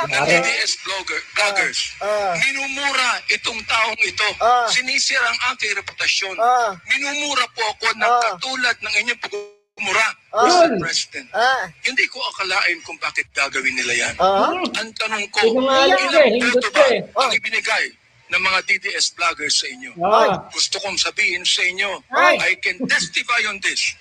ng DDS vloggers. Minumura itong taong ito. Sinisira ang aking reputasyon. Minumura po ako ng katulad ng inyong pagmumura, Mr. President. Hindi ko akalain kung bakit gagawin nila yan. Ang tanong ko, ilang boto ba ang ibinigay ng mga DDS vloggers sa inyo? Gusto kong sabihin sa inyo, I can testify on this,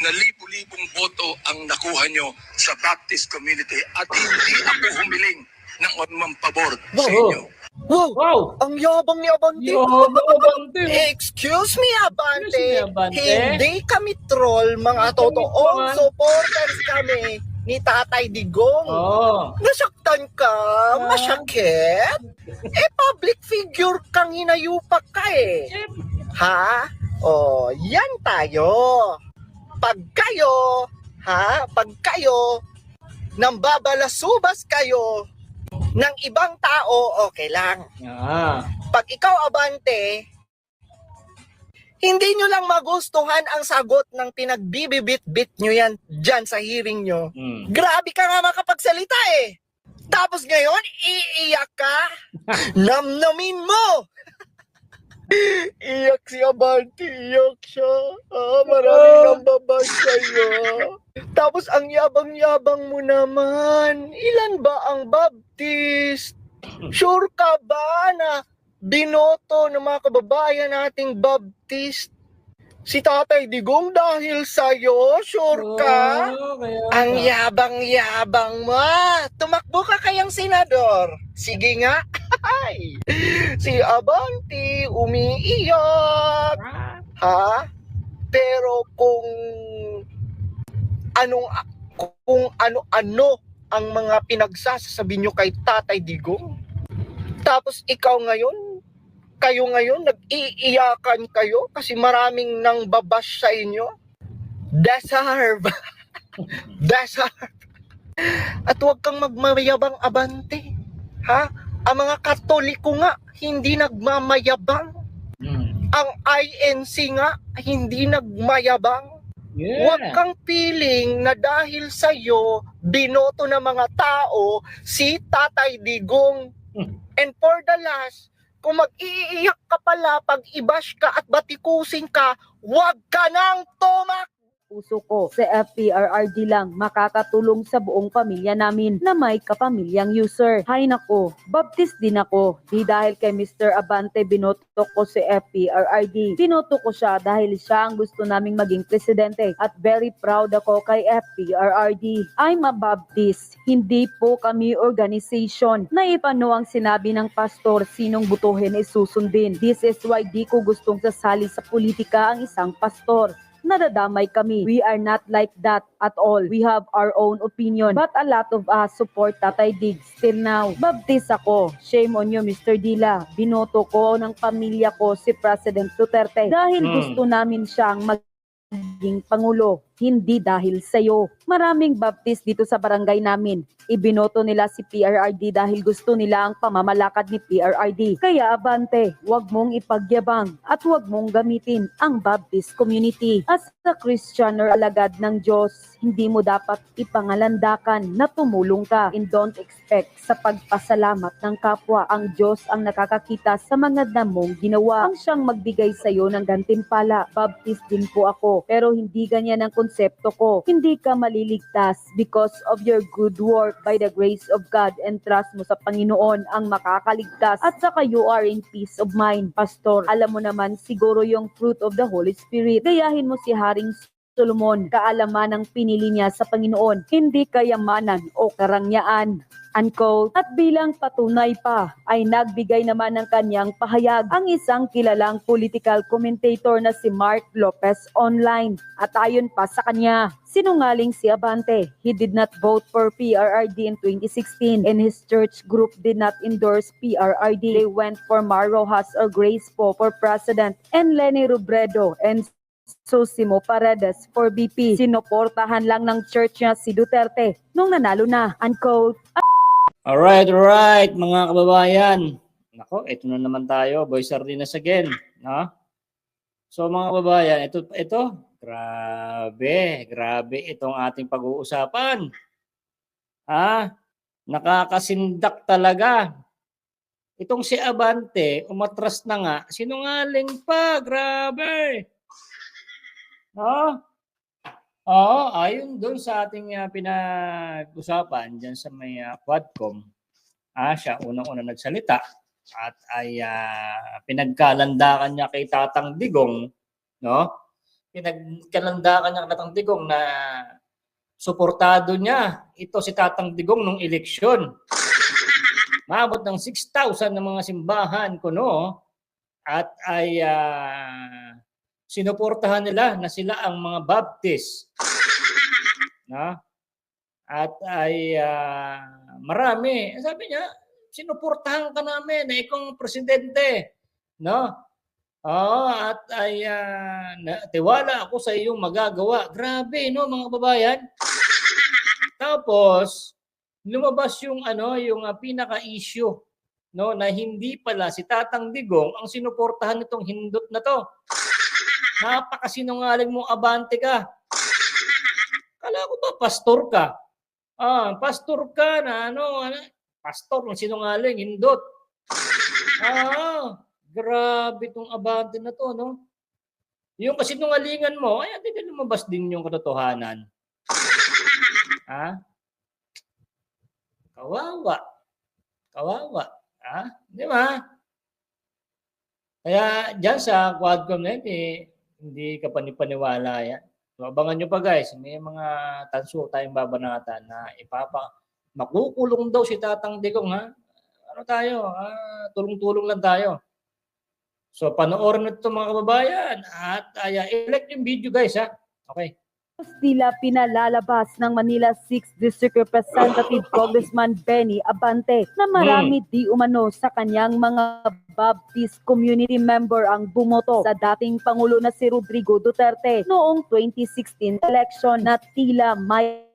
na libu-libong boto ang nakuha nyo sa Baptist community at hindi ako humiling ng anumang pabor sa inyo. Wow! Ang yabang ni Abante. Excuse me, Abante. Hindi kami troll, mga totoong supporters kami ni Tatay Digong. Nasaktan ka? Masyakit? Public figure kang hinayupak ka eh. Ha? Yan tayo. Pag kayo nang babalasubas kayo ng ibang tao, okay lang. Pag ikaw, Abante, hindi nyo lang magustuhan ang sagot ng pinagbibibit-bit nyo yan dyan sa hearing nyo. Grabe ka nga makapagsalita eh. Tapos ngayon, iiyak ka? Namnamin mo! Iyak si Abante, iyak siya. Maraming nambabas sa'yo. Tapos ang yabang-yabang mo naman. Ilan ba ang Baptist? Sure ka ba na binoto ng mga kababayan nating Baptist si Tatay Digong dahil sa'yo? Sure ka? Ang yabang-yabang mo. Tumakbo ka kayang senador. Sige nga. Si Abante umiiyak. Ha? Pero kung ano-ano ang mga pinagsasabi nyo kay Tatay Digong, tapos kayo ngayon nag-iiyakan kayo kasi maraming nang babash sa inyo. Deserve. At huwag kang magmayabang, Abante. Ha? Ang mga Katoliko nga hindi nagmamayabang. Ang INC nga hindi nagmayabang. Huwag kang feeling na dahil sa'yo binoto ng mga tao si Tatay Digong. And for the last, kung mag-iiyak ka pala pag i-bash ka at batikusin ka, huwag ka nang Puso ko sa FPRRD lang makakatulong sa buong pamilya namin na may kapamilyang user. Hay nako, Baptist din ako. Di dahil kay Mr. Abante binoto ko si FPRRD. Binoto ko siya dahil siya ang gusto naming maging presidente at very proud ako kay FPRRD. I'm a Baptist. Hindi po kami organization na ipano ang sinabi ng pastor sinong butuhin ay susundin. This is why di ko gustong sasali sa politika ang isang pastor. Nadadamay kami. We are not like that at all. We have our own opinion. But a lot of us support Tatay Dig still now. Baptist ako. Shame on you, Mr. Dila. Binoto ko ng pamilya ko si President Duterte dahil gusto namin siyang maging Pangulo, hindi dahil sa'yo. Maraming Baptist dito sa barangay namin. Ibinoto nila si PRRD dahil gusto nila ang pamamalakad ni PRRD. Kaya Abante, huwag mong ipagyabang at huwag mong gamitin ang Baptist community. As a Christian or alagad ng Diyos, hindi mo dapat ipangalandakan na tumulong ka and don't expect sa pagpasalamat ng kapwa. Ang Diyos ang nakakakita sa mga damong ginawa. Ang siyang magbigay sa iyo ng gantimpala. Baptist din po ako, pero hindi ganyan ang konsepto ko. Hindi ka maliligtas because of your good work. By the grace of God and trust mo sa Panginoon ang makakaligtas at saka you are in peace of mind. Pastor, alam mo naman siguro yung fruit of the Holy Spirit. Gayahin mo si Haring Solomon, kaalaman ang pinili niya sa Panginoon, hindi kayamanan o karangyaan. Unquote. At bilang patunay pa ay nagbigay naman ng kanyang pahayag ang isang kilalang political commentator na si Mark Lopez online. At ayon pa sa kanya, sinungaling si Abante. He did not vote for PRRD in 2016 and his church group did not endorse PRRD. They went for Mar Rojas or Grace Poe for president and Leni Robredo and Sosimo Paredes for VP. Sinuportahan lang ng church niya si Duterte nung nanalo na. Unquote. Alright, mga kababayan. Nako, ito na naman tayo. Boy Sardinas again. No? So mga kababayan, ito, grabe itong ating pag-uusapan. Nakakasindak talaga. Itong si Abante, umatras na nga, sinungaling pa, grabe. No? Oo, ayon doon sa ating pinag-usapan dyan sa may Quadcom, siya unang-una nagsalita at ay pinagkalandakan niya kay Tatang Digong, no? Pinagkalandakan niya kay Tatang Digong na suportado niya ito si Tatang Digong nung eleksyon. Maabot ng 6,000 ng mga simbahan kuno at ay sinuportahan nila na sila ang mga Baptist. No? At ay marami. Sabi niya, sinuportahan ka namin na ikong presidente. No? At ay tiwala ako sa iyong magagawa. Grabe, no, mga babayan. Tapos, lumabas yung pinaka-issue, no, na hindi pala si Tatang Digong ang sinuportahan nitong hindot na to. Napakasinungaling mo, Abante ka. Kala ko ba pastor ka? Pastor ka na pastor ng sinungaling, hindot. Grabe tong Abante na to, no? Yung kasinungalingan mo, ay hindi lumabas din yung katotohanan. Kawawa. Di ba? Kaya dyan sa Quadcom na hindi ka panipaniwala yan. So, abangan nyo pa guys, may mga tanso tayong babanatan na makukulong daw si Tatang Digong, ha? Ano tayo? Tulong-tulong lang tayo. So, panoorin nyo ito mga kababayan at i-like yung video guys, ha? Okay. Tila pinalalabas ng Manila 6th District Representative Congressman Benny Abante na marami di umano sa kanyang mga Baptist community member ang bumoto sa dating Pangulo na si Rodrigo Duterte noong 2016 election na tila may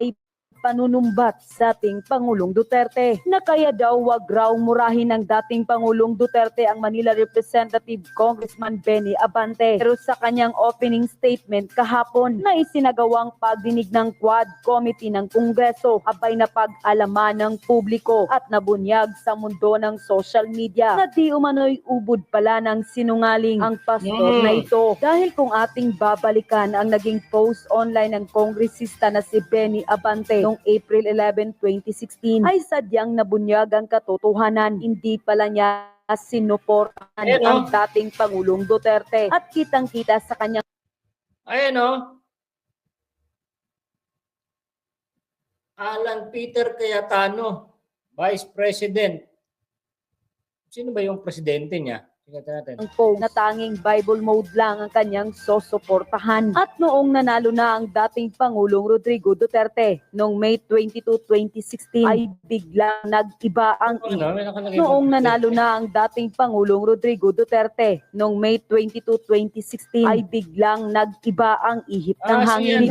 panunumbat sa ating Pangulong Duterte na kaya daw wag raw murahin ng dating Pangulong Duterte ang Manila Representative Congressman Benny Abante. Pero sa kanyang opening statement kahapon na isinagawang pagdinig ng Quad Committee ng Kongreso, abay na pag-alaman ng publiko at nabunyag sa mundo ng social media na di umano'y ubod pala ng sinungaling ang pastor na ito. Dahil kung ating babalikan ang naging post online ng kongresista na si Benny Abante noong April 11, 2016 ay sadyang nabunyag ang katotohanan. Hindi pala niya sinuportahan ang dating Pangulong Duterte at kitang-kita sa kanyang Alan Peter Cayetano, Vice President. Sino ba yung presidente niya? Ang post na tanging Bible mode lang ang kanyang sosuportahan. At noong nanalo na ang dating Pangulong Rodrigo Duterte noong May 22, 2016 ay biglang nag-iba ang Noong nanalo na ang dating Pangulong Rodrigo Duterte noong May 22, 2016 ay biglang nag-iba ang ihip ng hangin.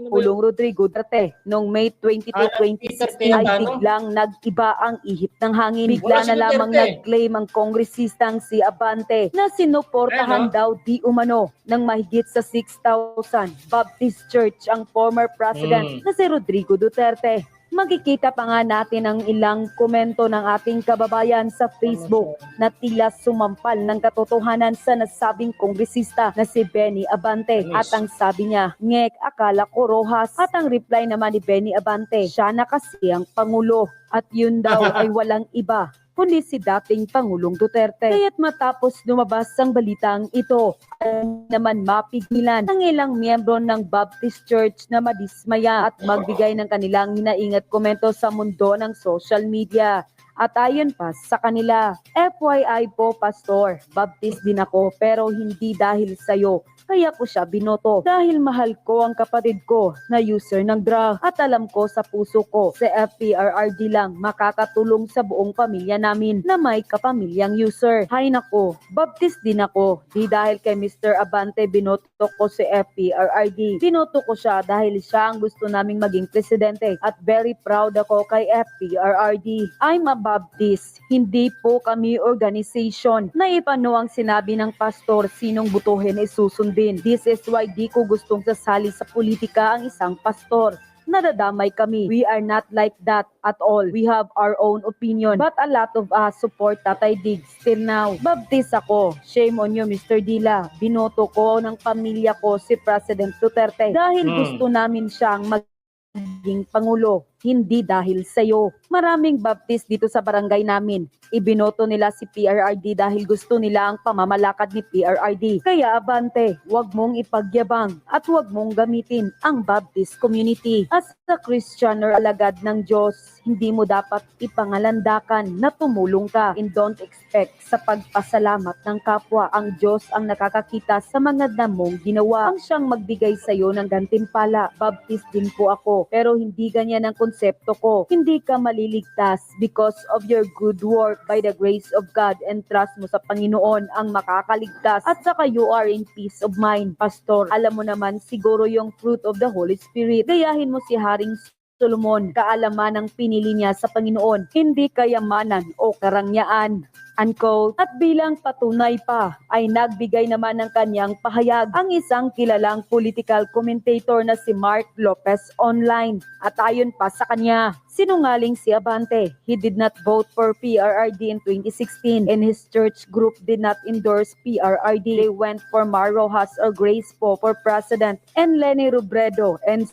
Pulong Rodrigo Duterte noong May 22, 2016 ay biglang nag-iba ang ihip ng hangin. Bigla na lamang nag-claim ang kongresistang si Abante na sinuportahan daw di umano ng mahigit sa 6,000 Baptist Church ang former president na si Rodrigo Duterte. Magkikita pa nga natin ang ilang komento ng ating kababayan sa Facebook na tila sumampal ng katotohanan sa nasabing kongresista na si Benny Abante. At ang sabi niya, ngek, akala ko Rojas. At ang reply naman ni Benny Abante, siya na kasi ang Pangulo at yun daw ay walang iba kundi si dating Pangulong Duterte. Kaya't matapos lumabas ang balitang ito, ay naman mapigilan ang ilang miyembro ng Baptist Church na madismaya at magbigay ng kanilang hinaingat komento sa mundo ng social media. At ayon pa sa kanila, FYI po Pastor, Baptist din ako pero hindi dahil sa'yo. Kaya ko siya binoto dahil mahal ko ang kapatid ko na user ng drug at alam ko sa puso ko sa FPRRD lang makakatulong sa buong pamilya namin na may kapamilyang user. Hay nako, Baptist din ako. Di dahil kay Mr. Abante binoto ko si FPRRD. Binoto ko siya dahil siya ang gusto naming maging presidente at very proud ako kay FPRRD. I'm a Baptist. Hindi po kami organization na ipano ang sinabi ng pastor sinong butuhin ay susundin. This is why di ko gustong sasali sa politika ang isang pastor. nadadamay kami. We are not like that at all. We have our own opinion. But a lot of us support Tatay Diggs till now. Baptist ako. Shame on you, Mr. Dila. Binoto ko ng pamilya ko si President Duterte dahil gusto namin siyang maging Pangulo. Hindi dahil sa'yo. Maraming Baptist dito sa barangay namin. Ibinoto nila si PRRD dahil gusto nila ang pamamalakad ni PRRD. Kaya abante, huwag mong ipagyabang at huwag mong gamitin ang Baptist community. As a Christian or alagad ng Diyos, hindi mo dapat ipangalandakan na tumulong ka, and don't expect sa pagpasalamat ng kapwa. Ang Diyos ang nakakakita sa mga damong ginawa. Ang siyang magbigay sa iyo ng gantimpala. Baptist din po ako, pero hindi ganyan ang konsepto ko. Hindi ka maliligtas because of your good work. By the grace of God and trust mo sa Panginoon ang makakaligtas, at saka you are in peace of mind. Pastor, alam mo naman siguro yung fruit of the Holy Spirit. Gayahin mo si Haring Solomon, kaalaman ang pinili niya sa Panginoon, hindi kayamanan o karangyaan. Unquote. At bilang patunay pa, ay nagbigay naman ng kanyang pahayag ang isang kilalang political commentator na si Mark Lopez online. At ayon pa sa kanya, sinungaling si Abante. He did not vote for PRRD in 2016 and his church group did not endorse PRRD. They went for Mar Rojas or Grace Poe for president and Leni Robredo and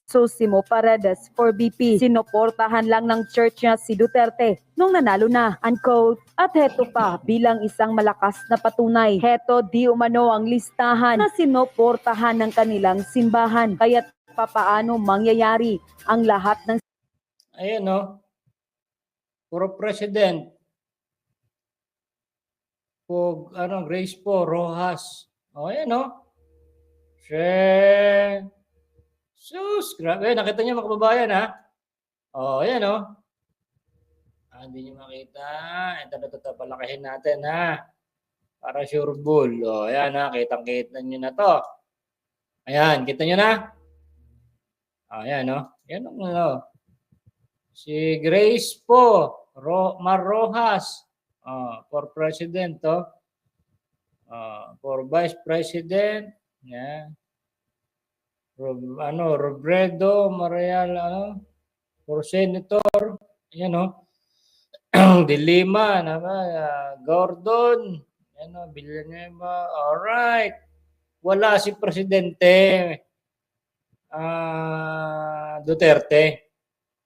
Sosimo Paredes for VP. Sinoportahan lang ng church niya si Duterte nung nanalo na. Unquote. At heto pa, bilang isang malakas na patunay, heto di umano ang listahan na sinoportahan ng kanilang simbahan. Kaya't papaano mangyayari ang lahat ng... Ayan, no? Puro president. Grace po, Rojas. O, ayan, no? Sus, grabe. Nakita niyo mga kababayan, ha? O, ayan, no? Hindi niyo makita. Ito, palakihin natin, ha? Para sure bull. O, ayan, ha? Kitang-kita niyo na to. Ayan, kita niyo na? O, ayan, no? Ayan, no? Si Grace po, Mar Rojas, for president, to. For vice president, yan. Robredo, Marial, for senator, yan, no. De Lima, Gordon, yan, no, Villanueva, alright. Wala si presidente Duterte.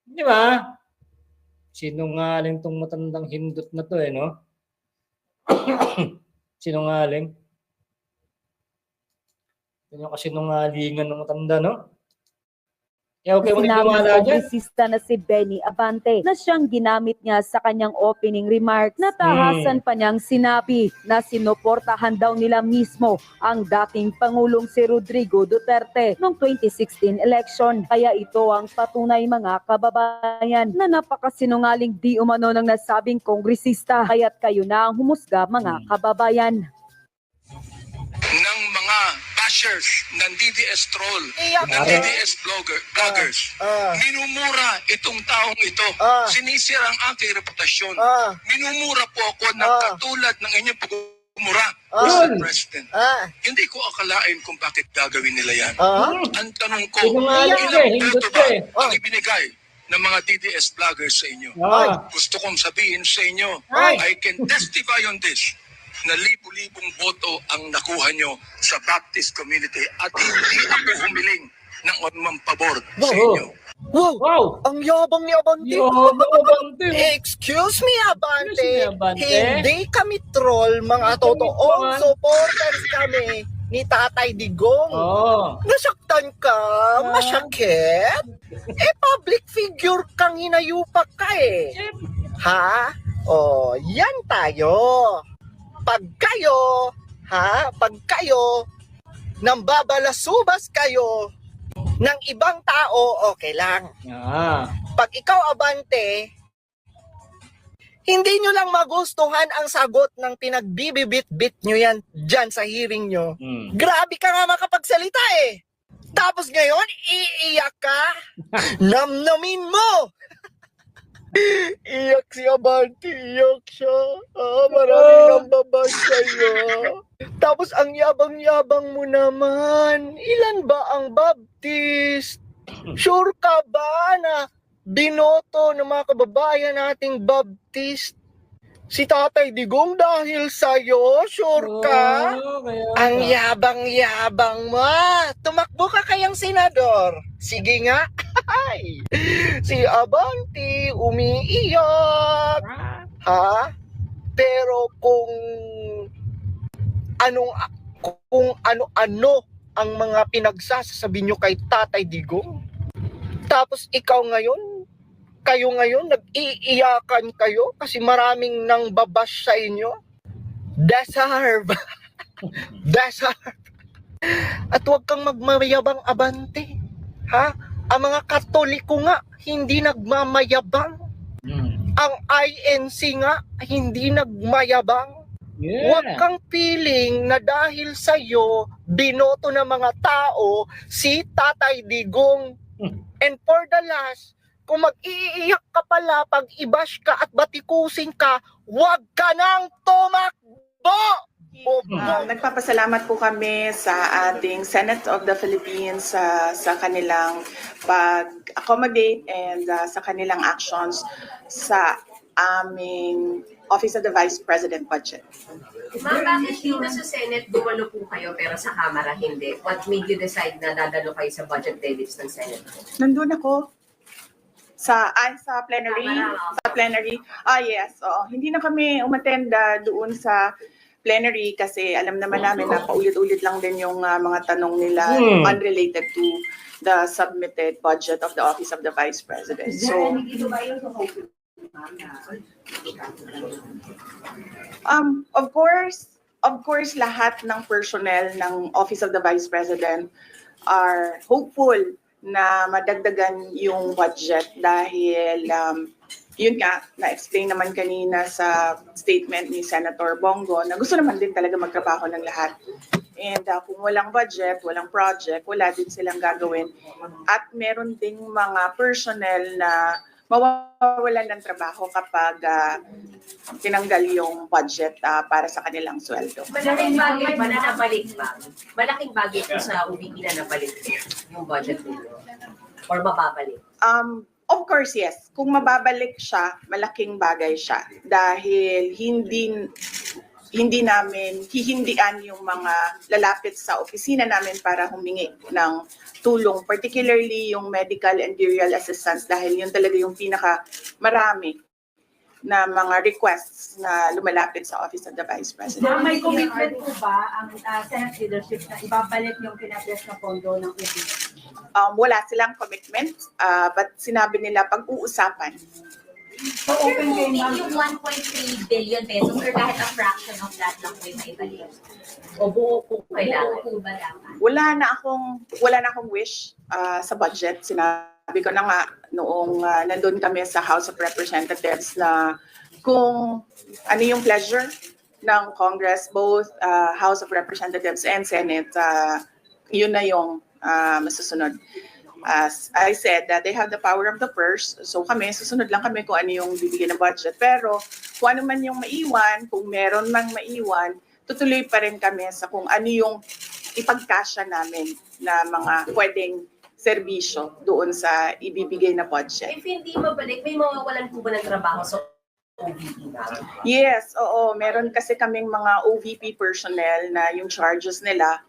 Di ba? Sinungaling tong matandang hindot na to, no? Sinungaling. Ito yung kasinungalingan ng matanda, no? Kaya okay mo Sinabi nagtiwala ng dyan. kongresista na si Benny Abante na siyang ginamit niya sa kanyang opening remarks. Natahasan pa niyang sinabi na sinuportahan daw nila mismo ang dating Pangulong si Rodrigo Duterte noong 2016 election. Kaya ito ang patunay, mga kababayan, na napakasinungaling di umano ng nasabing kongresista. Kaya't kayo na ang humusga, mga kababayan. Ng mga bashers ng DDS troll, Iyak ng ka. DDS vloggers. Minumura itong taong ito. Sinisira ang aking reputasyon. Minumura po ako ng katulad ng inyong pagmumura, Mr. President. Hindi ko akalain kung bakit gagawin nila yan. Ang tanong ko, Sinungaling ilang hindot boto ba eh. ang ibinigay ng mga DDS vloggers sa inyo? Gusto kong sabihin sa inyo, I can testify on this, na libu-libong boto ang nakuha nyo sa Baptist community at hindi ako humiling ng anumang pabor sa inyo. Wow! Wow! Ang yabang ni Abante. Abante. Excuse me, Abante. Excuse me, Abante. Hindi kami troll, mga totoong supporters kami ni Tatay Digong. Nasaktan ka, masyakit. Public figure kang hinayupak ka eh. Ha? Yan tayo. Pag kayo nang babalasubas kayo ng ibang tao, okay lang. Pag ikaw, Abante, hindi nyo lang magustuhan ang sagot ng pinagbibibit-bit nyo yan dyan sa hearing nyo. Grabe ka nga makapagsalita eh. Tapos ngayon, iiyak ka? Namnamin mo! Iyak si Abante, iyak siya. Maraming nambabag sa'yo. Tapos ang yabang-yabang mo naman. Ilan ba ang Baptist? Sure ka ba na binoto ng mga kababayan nating Baptist si Tatay Digong dahil sa'yo? Sure ka? Ang yabang-yabang mo. Tumakbo ka kayang senador. Sige nga. Si Abante umiiyak. Ha? Pero kung ano-ano ang mga pinagsasabi nyo kay Tatay Digong, tapos kayo ngayon, nag-iiyakan kayo kasi maraming nang babash sa inyo. Deserve. Deserve. At huwag kang magmayabang, Abante. Ha? Ang mga Katoliko nga, hindi nagmamayabang. Ang INC nga, hindi nagmayabang. Huwag kang feeling na dahil sa'yo, binoto ng mga tao si Tatay Digong. And for the last, kung mag-iiyak ka pala pag i-bash ka at batikusin ka, huwag ka nang tumakbo! Nagpapasalamat po kami sa ating Senate of the Philippines sa kanilang pag-accommodate and sa kanilang actions sa aming Office of the Vice President budget. Ma'am, bakit dito sa Senate dumalo po kayo pero sa Kamara hindi? What made you decide na dadalo kayo sa budget debits ng Senate? Nandun ako sa plenary. Sa plenary. Yes. Hindi na kami umatenda doon sa plenary kasi alam naman namin na paulit-ulit lang din yung mga tanong nila unrelated to the submitted budget of the Office of the Vice President. So, of course, lahat ng personnel ng Office of the Vice President are hopeful na madagdagan yung budget dahil yun nga, na-explain naman kanina sa statement ni Senator Bongo na gusto naman din talaga magtrabaho ng lahat. And kung walang budget, walang project, wala din silang gagawin. At meron ding mga personnel na mawawalan ng trabaho kapag tinanggal yung budget para sa kanilang sweldo. Malaking bagay ba na nabalik, ma'am? Malaking bagay po sa OVP na nabalik yung budget ninyo? Or mababalik? Of course, yes. Kung mababalik siya, malaking bagay siya. Dahil hindi namin hihindian yung mga lalapit sa opisina namin para humingi ng tulong, particularly yung medical and burial assistance dahil yun talaga yung marami na mga requests na lumalapit sa Office of the Vice President. May commitment po ba ang Senate leadership na ibabalik yung pinapres na pondo ng OVP? Wala silang commitment, but sinabi nila pag-uusapan. So open kayo Yung 1.3 billion pesos or kahit a fraction of that lang po yung maibalik? O buo po kailangan? Buo po ba dapat? Wala na akong wish sa budget. Sinabi ko na nga noong nandun kami sa House of Representatives na kung ano yung pleasure ng Congress, both House of Representatives and Senate, yun na yung masusunod. As I said, that they have the power of the purse. So kami, susunod lang kami kung ano yung bibigyan ng budget. Pero kung ano man yung maiwan, kung meron mang maiwan, tutuloy pa rin kami sa kung ano yung ipagkasya namin na mga pwedeng serbisyo doon sa ibibigay na budget. If hindi mabalik, may mawawalan po ba ng trabaho sa OVP na? Yes, oo. Meron kasi kaming mga OVP personnel na yung charges nila,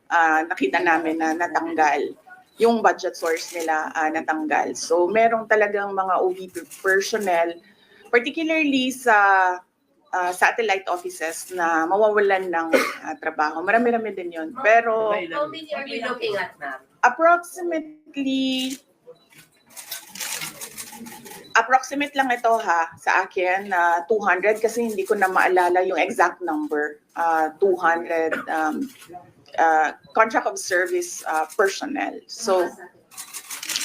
nakita namin na natanggal. Yung budget source nila natanggal. So merong talagang mga OVP personnel, particularly sa satellite offices na mawawalan ng trabaho. Marami-rami din yun. Pero How many are we looking at, ma'am? approximate lang ito sa akin, 200 kasi hindi ko na maalala yung exact number. 200 contract of service personnel. So,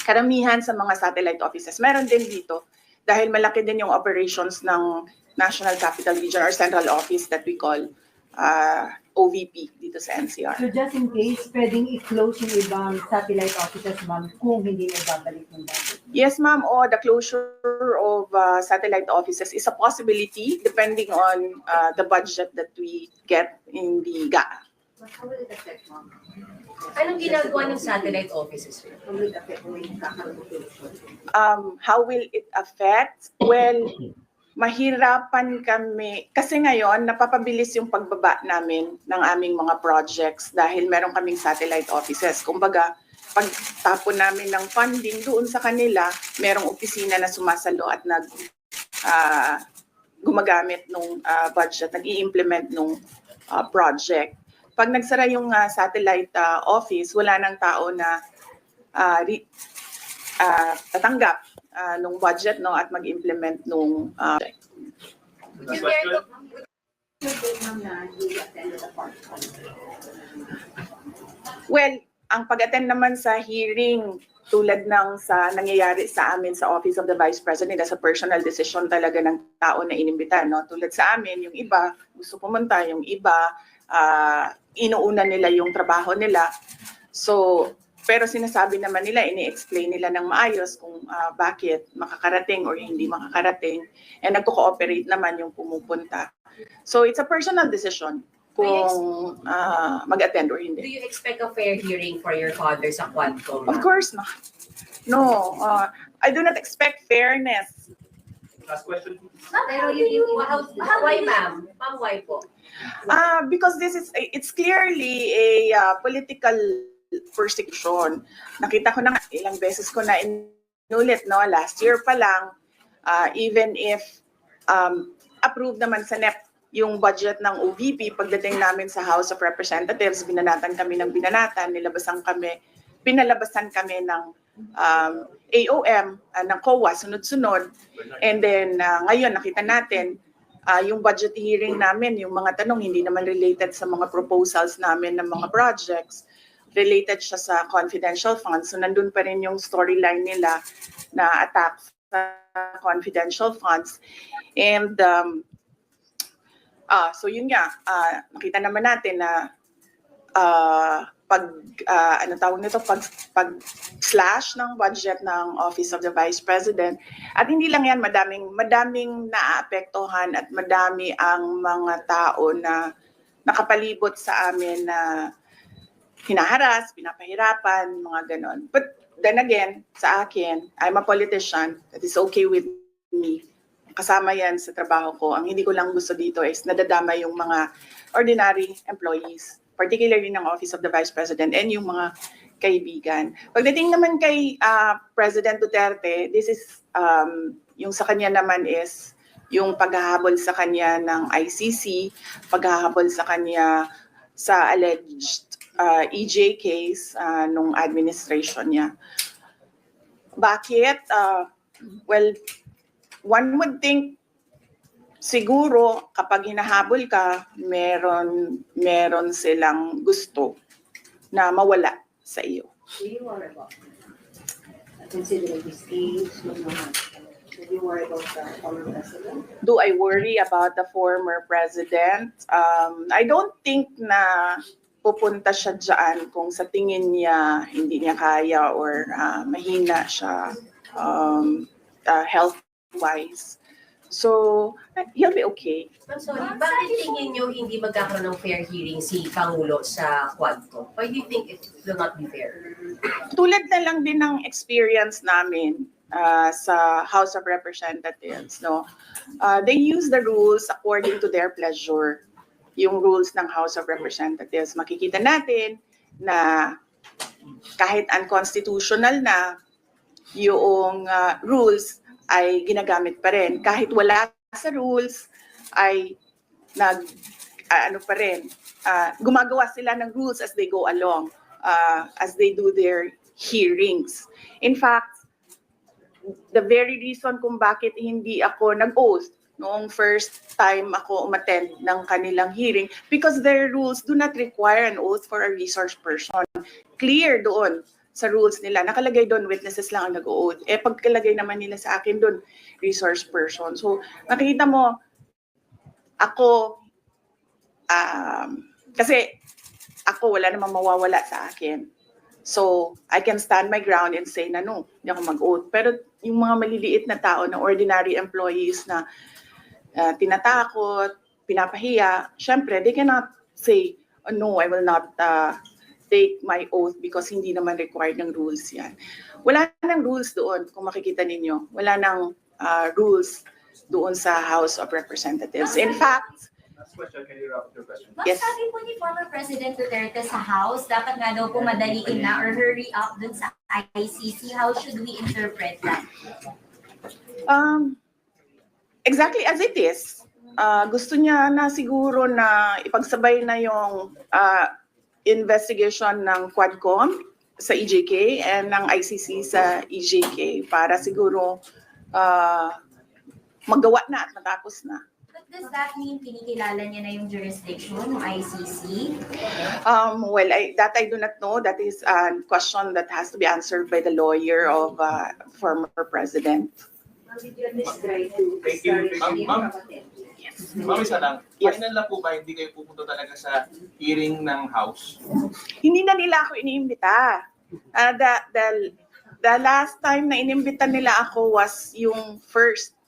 karamihan sa mga satellite offices. Meron din dito dahil malaki din yung operations ng National Capital Region or Central Office that we call OVP dito sa NCR. So just in case, pwedeng i-close yung ibang satellite offices, ma'am, kung hindi na ibabalik ng budget? Yes, ma'am. The closure of satellite offices is a possibility depending on the budget that we get in the GAA. How will it affect, ma'am? Anong ginagawa ng satellite offices? How will it affect kung may kakaroon ng election? How will it affect? Well, mahirapan kami. Kasi ngayon, napapabilis yung pagbaba namin ng aming mga projects dahil meron kaming satellite offices. Kumbaga, pag tapon namin ng funding doon sa kanila, merong opisina na sumasalo at gumagamit ng budget, nag-i-implement ng project. Pag nagsara yung satellite office, wala nang tao na tatanggap nung budget, no, at mag-implement nung project. Would you dare to Well, ang pag-attend naman sa hearing tulad ng sa nangyayari sa amin sa Office of the Vice President, as a personal decision talaga ng tao na inimbita, no? Tulad sa amin, yung iba gusto pumunta, yung iba inuuna nila yung trabaho nila. So, pero sinasabi naman nila, ini-explain nila ng maayos kung bakit makakarating or hindi makakarating. And nagko-cooperate naman yung pumupunta. So, it's a personal decision kung mag-attend or Do hindi. you expect a fair hearing for your father sa Quadcom? Of course not. No, I do not expect fairness. Pero why, ma'am? Ma'am, why po? Because it's clearly a political persecution. Nakita ko na nga, ilang beses ko na inulit, no? Last year pa lang, even if approved naman sa NEP yung budget ng OVP, pagdating namin sa House of Representatives, binanatan kami ng binanatan, pinalabasan kami ng AOM, ng COA, sunod-sunod. And then ngayon nakita natin, yung budget hearing namin, yung mga tanong hindi naman related sa mga proposals namin ng mga projects, related siya sa confidential funds. So nandun pa rin yung storyline nila na attack sa confidential funds. And so yun nga, nakita naman natin na pag slash ng budget ng Office of the Vice President, at hindi lang yan, madaming naaapektuhan at madami ang mga tao na nakapalibot sa amin na hinaharas, pinapahirapan, mga ganon. But then again, sa akin, I'm a politician, that is okay with me. Kasama yan sa trabaho ko. Ang hindi ko lang gusto dito is nadadama yung mga ordinary employees, particularly ng Office of the Vice President and yung mga kaibigan. Pagdating naman kay President Duterte, this is, yung sa kanya naman is yung paghahabol sa kanya ng ICC, paghahabol sa kanya sa alleged EJ case nung administration niya. Bakit? Well, one would think siguro kapag hinahabol ka, meron silang gusto na mawala sa iyo. Do you worry about considering his age? Do you worry about the former president? Do I worry about the former president? I don't think na pupunta siya dyan kung sa tingin niya hindi niya kaya or mahina siya health-wise. So, he'll be okay. I'm sorry, bakit tingin nyo hindi magkakaroon ng fair hearing si Pangulo sa Quadcom? Why do you think it will not be fair? Tulad na lang din ng experience namin sa House of Representatives, no? They use the rules according to their pleasure. Yung rules ng House of Representatives. Makikita natin na kahit unconstitutional na yung rules ay ginagamit pa rin. Kahit wala sa rules ay gumagawa sila ng rules as they go along, as they do their hearings. In fact, the very reason kung bakit hindi ako nag-oath noong first time ako umattend ng kanilang hearing, because their rules do not require an oath for a resource person. Clear doon sa rules nila. Nakalagay doon, witnesses lang ang nag-oath. Pagkalagay naman nila sa akin doon, resource person. So, makikita mo, ako, kasi ako wala namang mawawala sa akin. So, I can stand my ground and say na no, hindi ako mag-oath. Pero yung mga maliliit na tao, na ordinary employees na tinatakot, pinapahiya, syempre, they cannot say, no, I will not take my oath because hindi naman required ng rules yan. Wala nang rules doon, kung makikita ninyo. Wala nang rules doon sa House of Representatives. In fact, Last question, can you wrap up your question? Ma'am, Yes. sabi po ni former President Duterte sa House, dapat nga daw po madaliin na or hurry up dun sa ICC. How should we interpret that? Exactly as it is. Gusto niya na siguro na ipagsabay na yung investigation ng Quadcom sa EJK and ng ICC sa EJK para siguro magawa na at matapos na. But does that mean kinikilala niya na yung jurisdiction ng ICC? Well, that I do not know. That is a question that has to be answered by the lawyer of former president. Did you try to Thank you. Ma'am, ma'am, isa lang. Yes. Final na po ba hindi kayo pupunta talaga sa hearing ng House? Hindi na nila ako iniimbita. The last time na inimbita nila ako was yung first.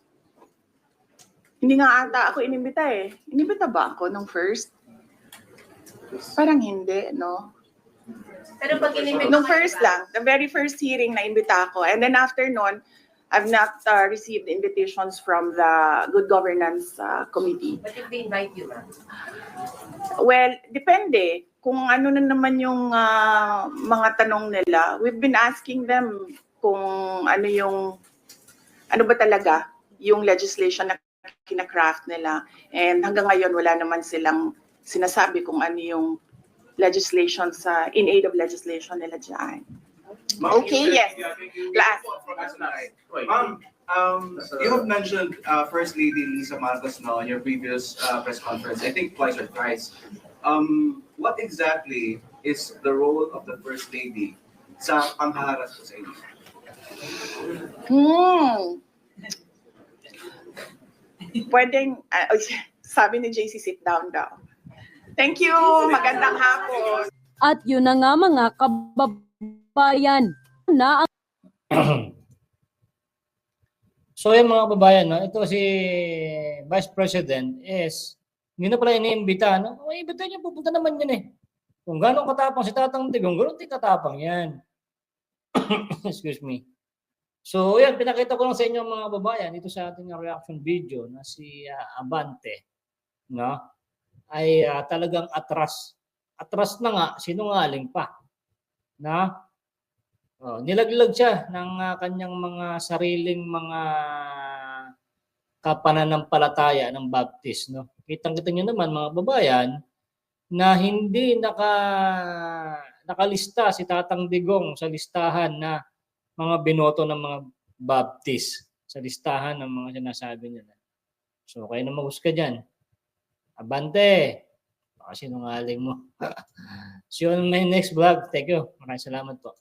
Hindi nga ata ako inimbita eh. Inimbita ba ako nung first? Parang hindi, no? Pero pag inimbita Nung kayo, first diba? lang, the very first hearing na imbita ako. And then after nun, I've not received invitations from the Good Governance Committee. But if they invite you, ma'am? Well, depende. Kung ano na naman yung mga tanong nila. We've been asking them kung ano ba talaga yung legislation na kinakraft nila. And hanggang ngayon, wala naman silang sinasabi kung ano yung legislation in aid of legislation nila dyan. Okay, yes. Last. Ma'am, you have mentioned First Lady Lisa Marcos now in your previous press conference, I think twice or thrice. What exactly is the role of the First Lady sa panghaharas po sa inyo? Pwedeng, sabi ni JC, sit down daw. Thank you. Magandang hapon. At yun na nga mga kababayan na So yung mga babayan, no, ito si Vice President is, hindi na pala iniimbita. No? May imbita niya, pupunta naman yan eh. Kung gano'ng katapang si Tatang Digong, gano'ng di katapang yan. Excuse me. So yan, pinakita ko lang sa inyo mga babayan, dito sa ating reaction video na si Abante, no, ay talagang atras. Atras na nga, sinungaling pa. Na? Nilaglag siya ng kanyang mga sariling mga kapananampalataya ng Baptist, no? Kitang-kita niyo naman mga babayan na hindi nakalista si Tatang Digong sa listahan na mga binoto ng mga Baptist, sa listahan ng mga sinasabi nila. So kayo na mahusga diyan. Abante. Baka sinungaling mo. See you on my next vlog. Thank you. Maraming salamat po.